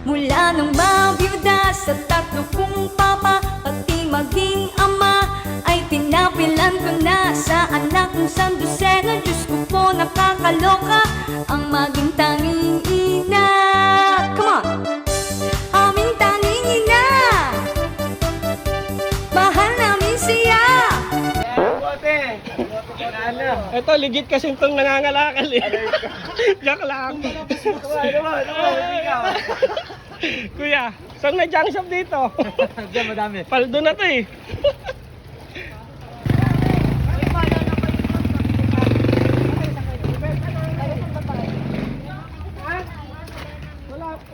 Mula nang mabiyuda sa tatlo kong papa, pati maging ama ay tinapilan ko na sa anak kong sandusena. Diyos ko po, nakakaloka ang maging tanging ina. Come on! Aming tanging ina, mahal namin siya. Ito, legit kasi itong nangangalakal eh. Joke lang. Kuya, saan may junk shop dito? Diyan madami. Paldo na to eh.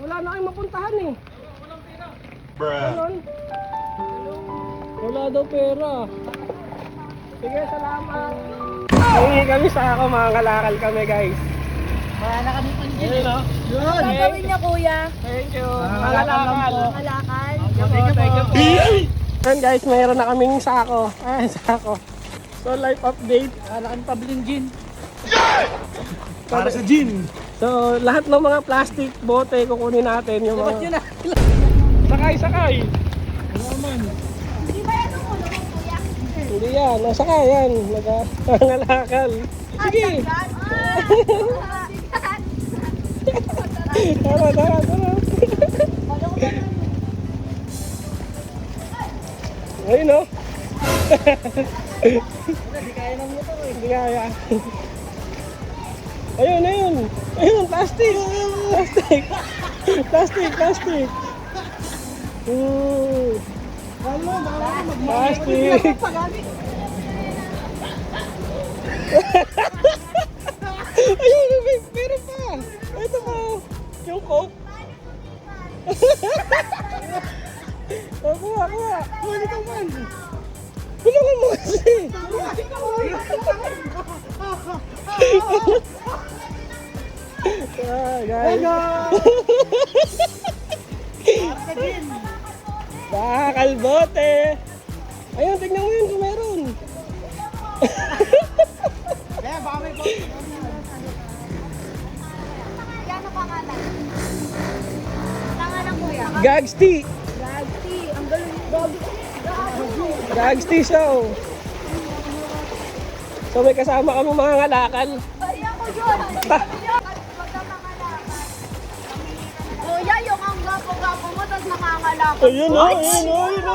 Wala na kayong mapuntahan eh. Bruh. Wala daw pera. Sige, salamat. Hingi kami sa ako, mga kalakal kami guys. Wala na kami pang Ayun o. Yun. Ang gawin niya, kuya? Thank you. Mga Mga kalakal. Kalakal. Thank you po. Ayan guys, mayroon na kaming sako. Ayan, sako. So, life update. Wala kami pabiling gin. Para sa gin. So, lahat ng mga plastic bote kukunin natin yung Dapat mga... yun na. Sakay! Hindi ba yan ang ulo mo, kuya? Hindi yan. Sakay yan. Nangalakal. Sige. Tara. Ayun o. Hindi kaya ng motor eh. Hindi kaya. Ayun. Ayun, plastic. Plastic. Plastic. Ayun, meron pa. Ito pa. Yung coke. Kuha. Kuha dito man. Tulungan mo kasi. Guys. Kalbote. Ayun, tignan mo yun kung meron. Kaya baka may Yan ang pangalan. Pangalan, kuya? Gags tea. Gagsi. Ang galing. Gags tea siya oh. So may kasama kami mga ngalakal. Ay, ako yun. Kuya, yung ang gapo-gapo mo, tapos nakakalako. Ayun oh, guwapo.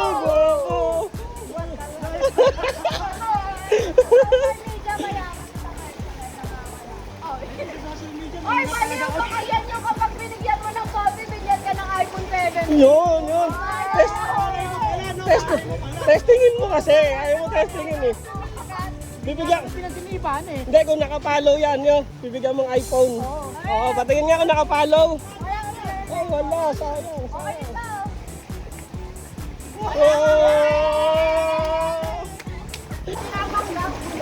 Ay, mali yung kakayan nyo kapag binigyan mo ng coffee, binigyan ka ng iPhone 7. Yun. Testingin mo kasi. Ayaw mo testingin eh. Bibigyan. pinaginipan eh. Hindi, kung nakapollow yan yun. Bibigyan mong iPhone. Oo, patingin nga kung nakapollow. Ay, wala. Sayang.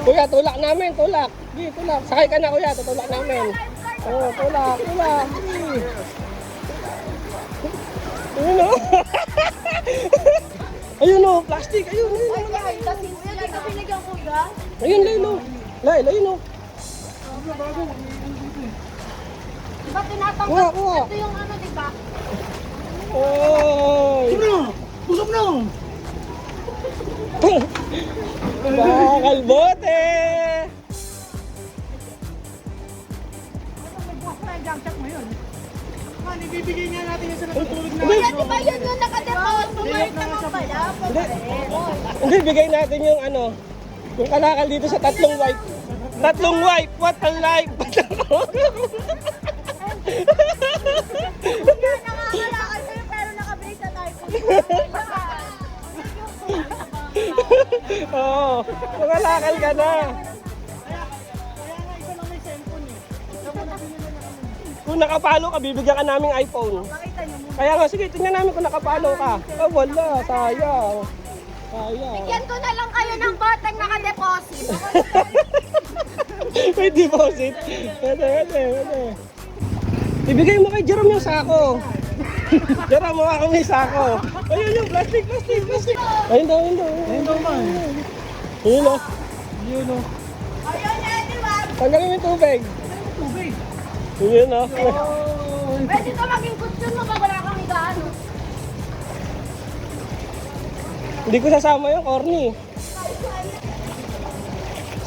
Kuya, tulak namin, tulak. Di, tulak. Sakay ka na kuya, tutulak namin. Oo, tulak. Di. Ayun o. Ayun o, plastic. Ayun. Kuya, di ka binigyan, kuya? Ayun, Lay, ayun o. Diba tinatanggap? Kuha. Ito yung ano, diba? Oy. Busog na! Bakal bote. Nagbukas na yung junk shop ngayon. Man, ibibigay nga natin yung sa natutulog na. Kuya, di ba yun yung nakadeposit? Bumalik naman pala. Hindi, bigay natin yung ano, yung kalakal dito sa tatlong wipe. Tatlong wipe, what a life! Kuya, nakakalakal sa'yo pero nakabili sa iPhone. Oo, kalakal ka na. Kaya nga isa lang may cellphone eh. Kung nakapalo ka, bibigyan ka naming iPhone. Makita niyo muna. Kaya nga, sige, tingnan namin kung nakapalo ka. Oh, wala, sayang. Bigyan ko na lang kayo ng boteng nakadeposit. May deposit. Pwede. Ibigay mo kay Jerome yung sako. Jerome, mawa kami yung sako. Ayun yung plastic. Ayun daw. Ayun daw man. Ayun o. Yun o. Ayun na, di ba? Tanggalin mo yung tubig. Tubig. Ayun o. Pwede ito maging kutsyon mo pag wala kang Hindi ko sasama yung corny.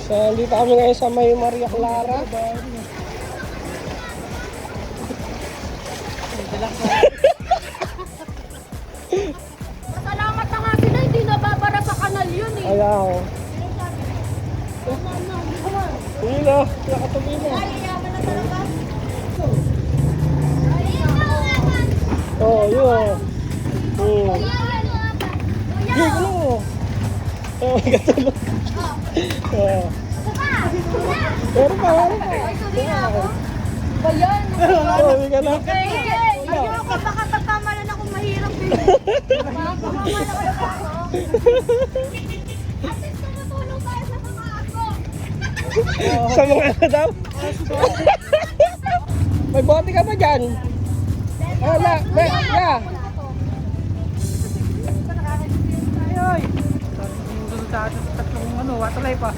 So, dito kami ngayon sa may Maria Clara. Salamat na nga sila, hindi nababara sa kanal yun eh. Ayaw. Hindi na, nakatabi na. Yaman na talaga. Oo, yun. Hindi ko mo. Oh, may katulog. Oo. Meron pa. Ba yan? Oo, may ka na. Ayoko, baka tatamalan akong mahirap eh. Mamamalan ako. At least tumutulong tayo sa mga ako. Sa mga ano daw? May bote ka ba dyan? Wala, yeah. Ay! Susunod sa atin tatlong waterlife pa.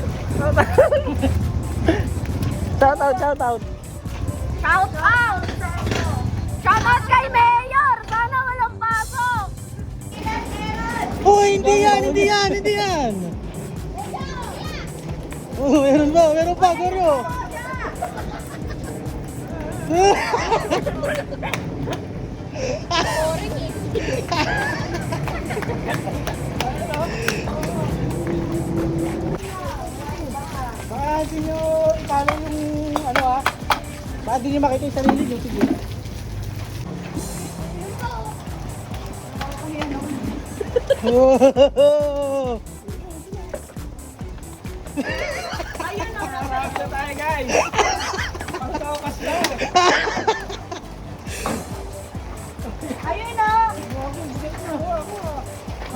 Shout out, shout out. Shout out! Shout out kay Mayor! Sana walang pasok! Oh, hindi yan! Oh, meron pa, Goro. Baka hindi nyo ipalo yung ano ah. Baka hindi nyo makita yung sarili nyo. Sige. Oh! Marami na tayo, guys. Pagkakas na. Ayun na!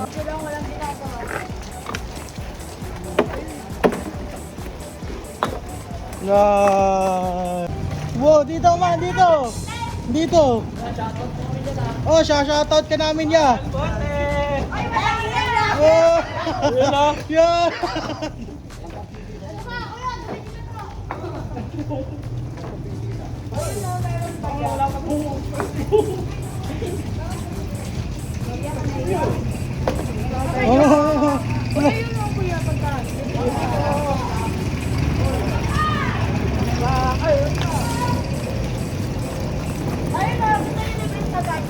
Okay lang, walang ginagawa. Nice! Wow, dito man, dito! Dito! Oh, shoutout ka namin ya! Bote. Ay, walang yan! Oh! Yun o. Yan! Oh!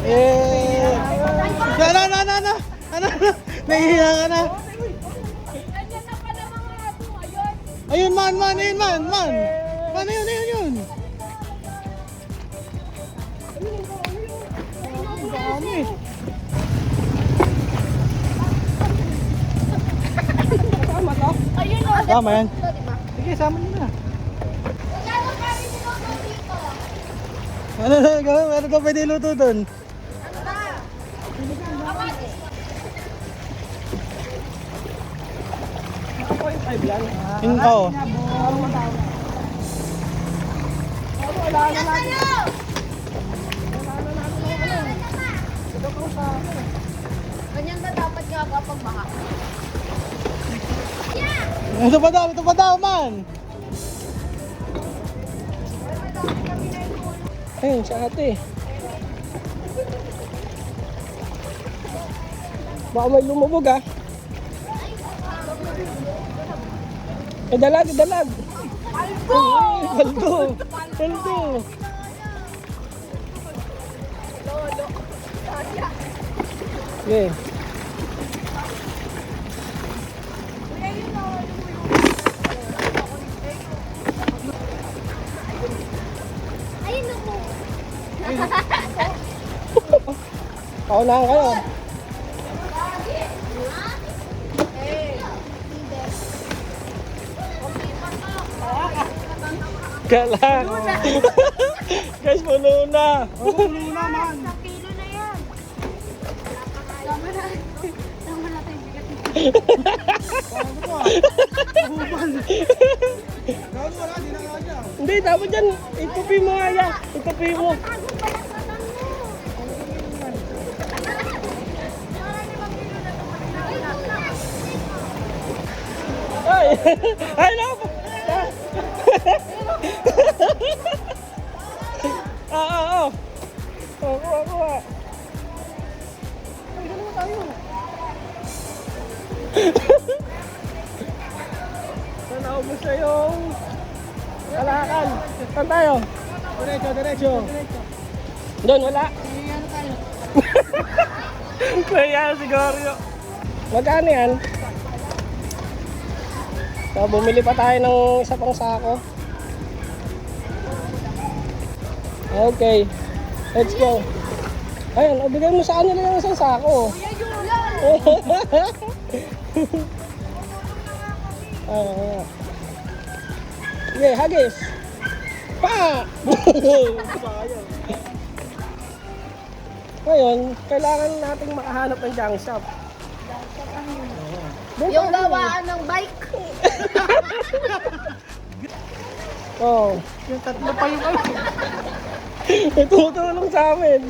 Eh! Ano? Nahihiya ka na? Ganyan na pala mga ato, ayun! Ayun man! Ayun! Ang dami! Ayun o! Tama yan. Diba? Sige, sama nyo na. Wala na kami sinusunod dito! Ano na gawin? Meron ka pwede luto doon. Ano na? Kamatis! Oo. Ilan kayo? Ganyan ba dapat nga kapag baka? Ito pa daw, man. Ayun, sa ate. Baka may lumubog ah. Dalag. Paldo. Okay. Ayun na po! Paunahan kayo. Kala. Guys, puno na. Muna, man. Isang kilo na yan. Tama na. Tama na tayo bigat. Ano po? Uban. Gawin mo na, di na kaya. Hindi, dapat dyan. Itupi mo nga yan. Itupi mo. Tago pa lang sa tanong mo. Para 5 kilo na ito. Ay! Ay, no! Oo. Kuha. Ay, dalawa tayo. Saan tayo? Diretso, diretso. Doon, wala. Ano tayo? Kaya siguro. Magkano yan? So, bumili pa tayo ng isa pang sako. Okay. Let's go. Ayun, bigay mo sa kanila yung isang sako. Okay, hagis. Pa! Ngayon, kailangan nating makahanap ng junk shop. Yung gawaan ng bike. Oh, Yung tatlo pa yung ano. tutulong sa amin.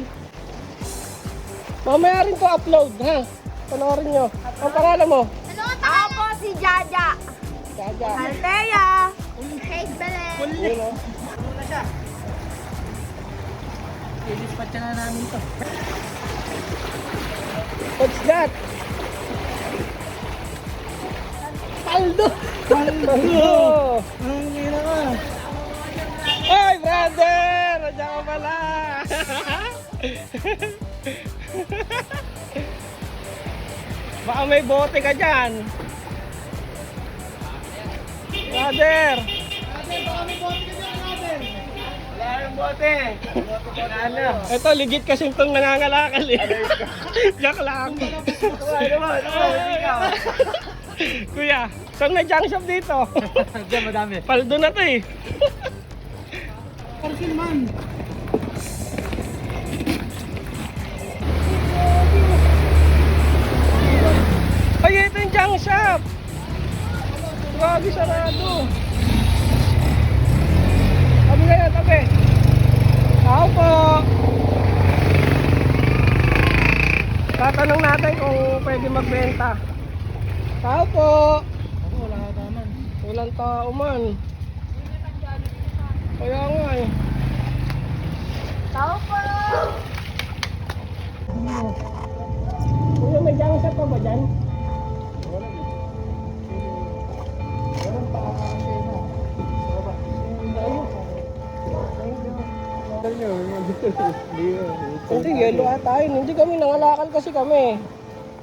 Mamaya rin to upload, ha? Panoorin nyo. Ang pangalan mo? Ako po si Jaja. Jaja. Althea. Kate Belen. Yun, oh. Ano na siya? I-dispatch na namin to. What's that? Paldo! Paldo! Ang hina ka. Ay, brother! Nandiyan ka pala! Baka may bote ka dyan. Brother! Wala yung bote. Ano? Ito, legit kasi itong nangangalakal eh. Joke lang. Kuya, saan may junk shop dito? Diyan madami. Paldo na to eh. Parking man. Ay, ito yung junk shop. Grabe, sarado. Tabi kayo, tabi. Tao po. Tatanong natin kung pwede magbenta. Tao po. Ako, wala ka naman. Walang tao man. Kaya nga eh. Tao po. Kuya, may junk shop pa ba dyan? Hindi, yelo ata yun. Hindi kami nangalakal kasi kami.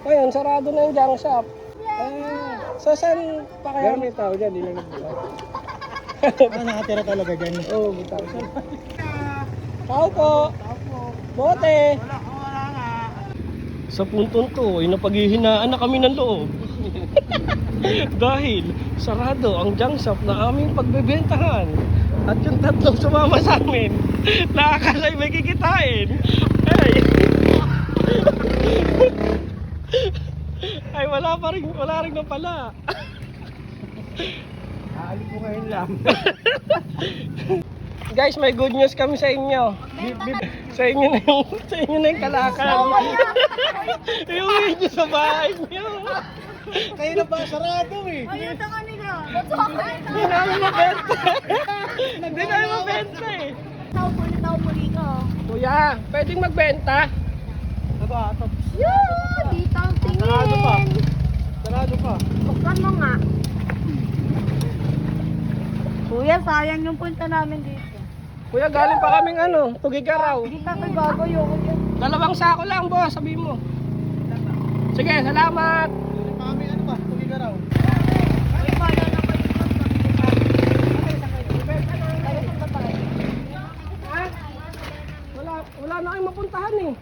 Ngayon, sarado na yung junk shop. So, saan pa kaya? May tao dyan, hindi lang nagbuka. Nakatira talaga dyan. Oo, may tao dyan. Tao po. Bote. Wala nga. Sa puntong to, ay napaghihinaan na kami ng loob. Dahil sarado ang junk shop na aming pagbebentahan. At yung tatlong sumama sa amin, nakakalay may kikitain. Ay, wala rin na pala. Aalis mo ngayon lang. Guys, may good news kami sa inyo. Sa inyo na yung kalakal. Yung video sa bahay niyo. Kayo na ba? Sarado eh. Ayun na kanila. Hindi namin mabenta. Hindi namin mabenta eh. Tao po dito. Kuya, pwedeng magbenta? Aba, top. Yun! Dito ang Sarado pa. tingin. Sarado pa. Buksan mo nga. Kuya, sayang yung punta namin dito. Kuya, galing pa kaming Tugigaraw. Hindi pa kayo gagayo. 2 sako lang, boss, sabihin mo. Sige, salamat. Kami ano ba? Tuloy ka raw. Ay, pala na kayo. Wala na kayong mapuntahan eh.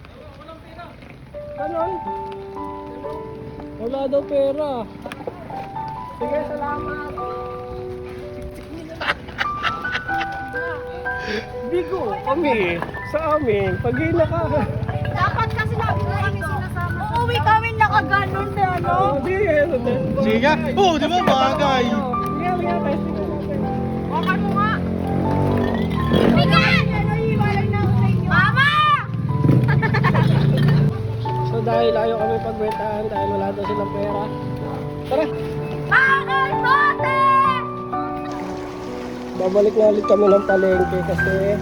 Ganon? Wala daw pera. Sige, salamat. Bigo, kami, sa amin, pag-ina ka. Dapat kasi lagi na kami sinasama. Uuwi kami nakaganon na ano. Sige. Oo, di ba bagay? Sige, testing natin. Wakan mo nga. Bigan! Ano iiwalag na ako sa inyo? Mama! So dahil ayaw kami pagbentahan dahil wala daw silang pera. Tara, Bakit bote? babalik na ulit kami ng palengke kasi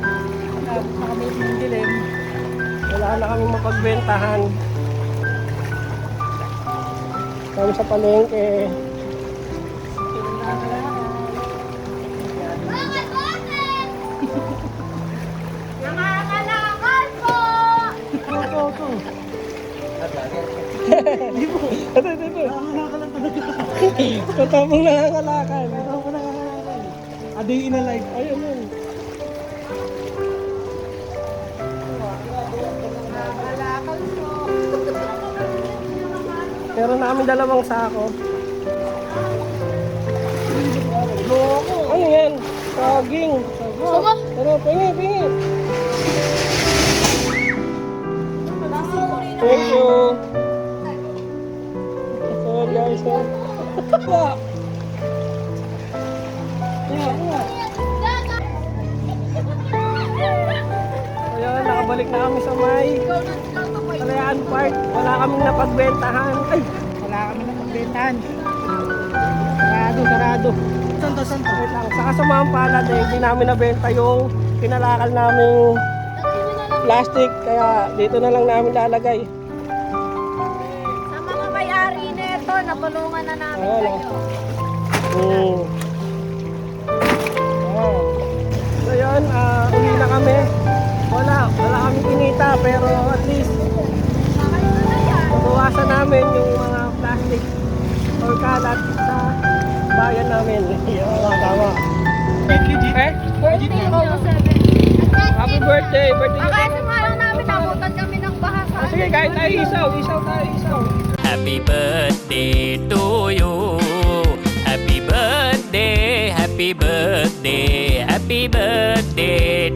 Kami yung dilim. wala na kami mapagbentahan. Kami sa palengke. Bakit bote? Ito. Nangangalakal lang talaga. Katapang nangangalakal. Ako nangangalakal. A day in a life. Ayun yun. Nangangalakal po. Meron na kami dalawang sako. Loko. Ano yan? Saging. Sama. Pero, pingi. Thank you. So guys, Ayan, nakabalik na kami sa may Kalayaan Park. Wala kaming napagbentahan. Ay, Wala kami na pagbentahan. Sarado. Santo. wait lang. Sa kasamaang palad eh, hindi namin nabenta yung kinalakal naming plastic. Kaya dito na lang namin lalagay. Sa mga may-ari nito, napulungan na namin Ayan, kayo. Ayan. So yun, uwi na kami. Wala kami kinita pero at least nabawasan namin yung mga plastic or kalat sa bayan namin. Tama. Thank you, G. Birthday ko, 7. Happy birthday! Birthday Ang ko! kasi nga lang namin, nabutan kami ng bahasa. Sige, kahit tayo isaw tayo. Happy birthday to you. Happy birthday, happy birthday, happy birthday